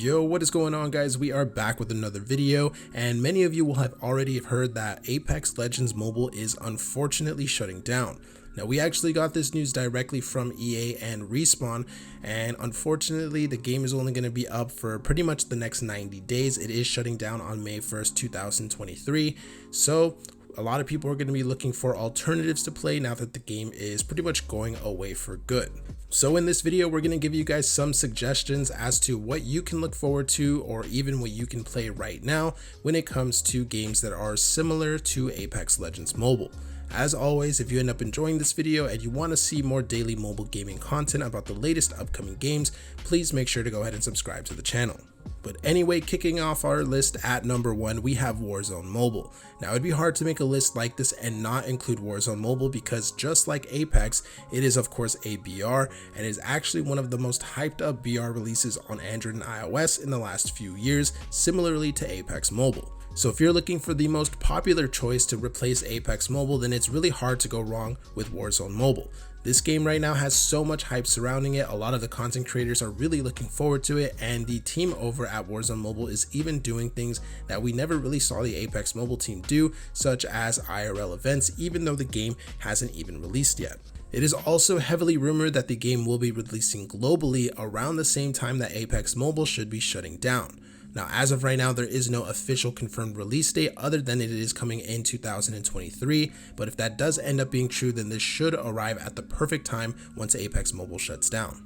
Yo, what is going on, guys? We are back with another video, and many of you will have already heard that Apex Legends Mobile is unfortunately shutting down. Now, we actually got this news directly from EA and Respawn, and unfortunately the game is only going to be up for pretty much the next 90 days. It is shutting down on May 1st, 2023, so a lot of people are going to be looking for alternatives to play now that the game is pretty much going away for good. So in this video, we're going to give you guys some suggestions as to what you can look forward to, or even what you can play right now when it comes to games that are similar to Apex Legends Mobile. As always, if you end up enjoying this video and you want to see more daily mobile gaming content about the latest upcoming games, please make sure to go ahead and subscribe to the channel. But anyway, kicking off our list at number 1, we have Warzone Mobile. Now, it'd be hard to make a list like this and not include Warzone Mobile because just like Apex, it is of course a BR and is actually one of the most hyped up BR releases on Android and iOS in the last few years, similarly to Apex Mobile. So if you're looking for the most popular choice to replace Apex Mobile, then it's really hard to go wrong with Warzone Mobile. This game right now has so much hype surrounding it. A lot of the content creators are really looking forward to it, and the team over at Warzone Mobile is even doing things that we never really saw the Apex Mobile team do, such as IRL events, even though the game hasn't even released yet. It is also heavily rumored that the game will be releasing globally around the same time that Apex Mobile should be shutting down. Now, as of right now, there is no official confirmed release date other than it is coming in 2023, but if that does end up being true, then this should arrive at the perfect time once Apex Mobile shuts down.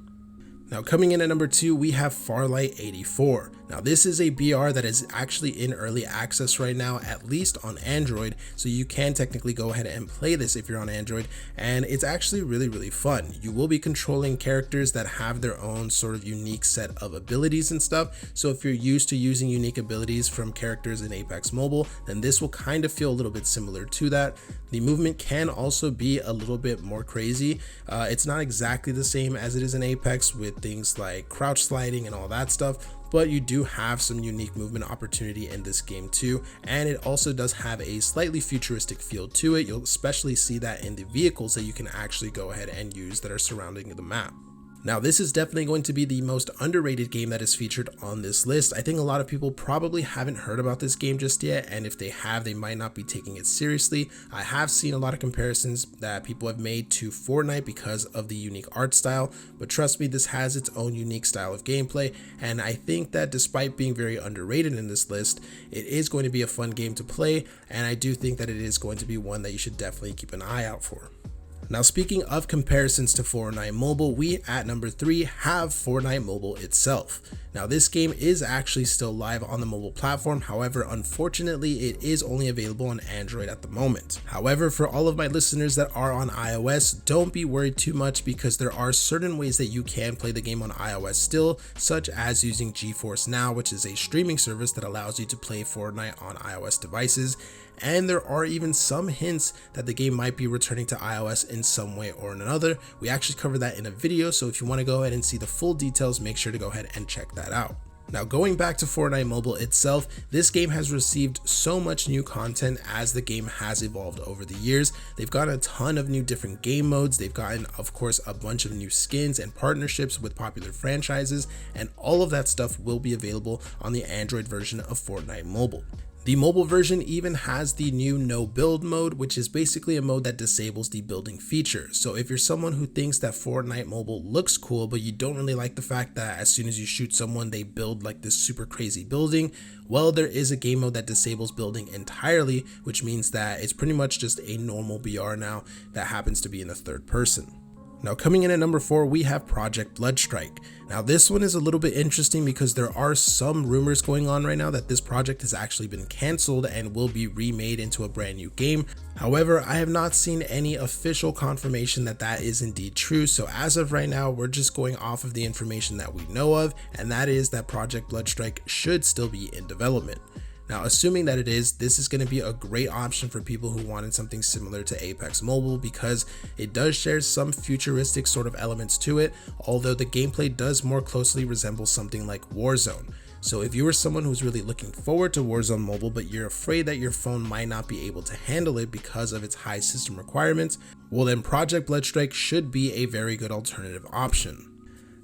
Now, coming in at number 2, we have Farlight 84. Now, this is a BR that is actually in early access right now, at least on Android, so you can technically go ahead and play this if you're on Android, and it's actually really fun. You will be controlling characters that have their own sort of unique set of abilities and stuff, so if you're used to using unique abilities from characters in Apex Mobile, then this will kind of feel a little bit similar to that. The movement can also be a little bit more crazy. It's not exactly the same as it is in Apex with things like crouch sliding and all that stuff, but you do have some unique movement opportunity in this game too, and it also does have a slightly futuristic feel to it. You'll especially see that in the vehicles that you can actually go ahead and use that are surrounding the map. Now, this is definitely going to be the most underrated game that is featured on this list. I think a lot of people probably haven't heard about this game just yet, and if they have, they might not be taking it seriously. I have seen a lot of comparisons that people have made to Fortnite because of the unique art style, but trust me, this has its own unique style of gameplay, and I think that despite being very underrated in this list, it is going to be a fun game to play, and I do think that it is going to be one that you should definitely keep an eye out for. Now, speaking of comparisons to Fortnite Mobile, we at number 3 have Fortnite Mobile itself. Now, this game is actually still live on the mobile platform. However, unfortunately, it is only available on Android at the moment. However, for all of my listeners that are on iOS, don't be worried too much because there are certain ways that you can play the game on iOS still, such as using GeForce Now, which is a streaming service that allows you to play Fortnite on iOS devices. And there are even some hints that the game might be returning to iOS in some way or another. We actually covered that in a video, so if you want to go ahead and see the full details, make sure to go ahead and check that out. Now, going back to Fortnite Mobile itself, this game has received so much new content as the game has evolved over the years. They've gotten a ton of new different game modes. They've gotten, of course, a bunch of new skins and partnerships with popular franchises, and all of that stuff will be available on the Android version of Fortnite Mobile. The mobile version even has the new no build mode, which is basically a mode that disables the building feature. So if you're someone who thinks that Fortnite Mobile looks cool, but you don't really like the fact that as soon as you shoot someone, they build like this super crazy building, well, there is a game mode that disables building entirely, which means that it's pretty much just a normal BR now that happens to be in the third person. Now, coming in at number 4, we have Project Bloodstrike. Now, this one is a little bit interesting because there are some rumors going on right now that this project has actually been canceled and will be remade into a brand new game. However, I have not seen any official confirmation that that is indeed true. So as of right now, we're just going off of the information that we know of, and that is that Project Bloodstrike should still be in development. Now, assuming that it is, this is going to be a great option for people who wanted something similar to Apex Mobile because it does share some futuristic sort of elements to it, although the gameplay does more closely resemble something like Warzone. So if you are someone who's really looking forward to Warzone Mobile, but you're afraid that your phone might not be able to handle it because of its high system requirements, well then Project Bloodstrike should be a very good alternative option.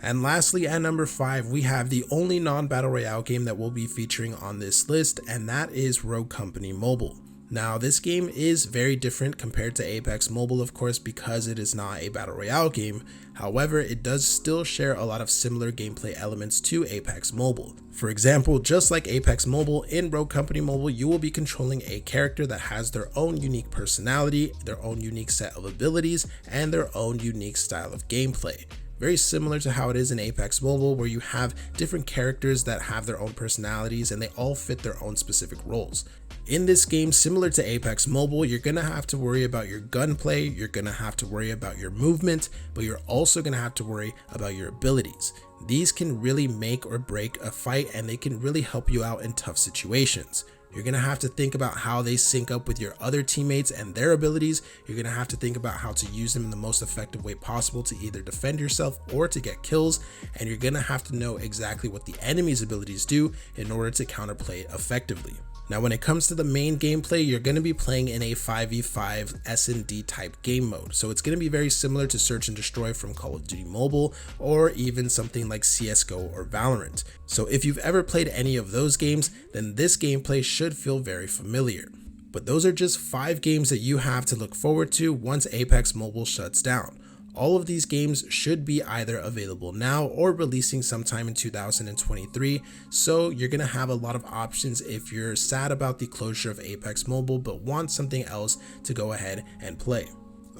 And lastly, at number 5, we have the only non-battle royale game that we'll be featuring on this list, and that is Rogue Company Mobile. Now, this game is very different compared to Apex Mobile, of course, because it is not a battle royale game. However, it does still share a lot of similar gameplay elements to Apex Mobile. For example, just like Apex Mobile, in Rogue Company Mobile, you will be controlling a character that has their own unique personality, their own unique set of abilities, and their own unique style of gameplay. Very similar to how it is in Apex Mobile, where you have different characters that have their own personalities and they all fit their own specific roles. In this game, similar to Apex Mobile, you're going to have to worry about your gunplay, you're going to have to worry about your movement, but you're also going to have to worry about your abilities. These can really make or break a fight, and they can really help you out in tough situations. You're going to have to think about how they sync up with your other teammates and their abilities. You're going to have to think about how to use them in the most effective way possible to either defend yourself or to get kills. And you're going to have to know exactly what the enemy's abilities do in order to counterplay it effectively. Now, when it comes to the main gameplay, you're going to be playing in a 5v5 S&D type game mode. So it's going to be very similar to Search and Destroy from Call of Duty Mobile, or even something like CSGO or Valorant. So if you've ever played any of those games, then this gameplay should feel very familiar. But those are just 5 games that you have to look forward to once Apex Mobile shuts down. All of these games should be either available now or releasing sometime in 2023, so you're going to have a lot of options if you're sad about the closure of Apex Mobile but want something else to go ahead and play.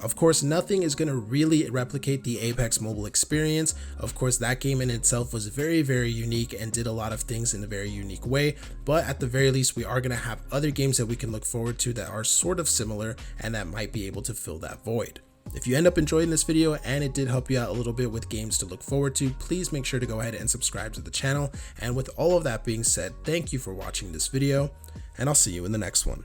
Of course, nothing is going to really replicate the Apex Mobile experience. Of course, that game in itself was very, very unique and did a lot of things in a very unique way, but at the very least, we are going to have other games that we can look forward to that are sort of similar and that might be able to fill that void. If you end up enjoying this video and it did help you out a little bit with games to look forward to, please make sure to go ahead and subscribe to the channel. And with all of that being said, thank you for watching this video, and I'll see you in the next one.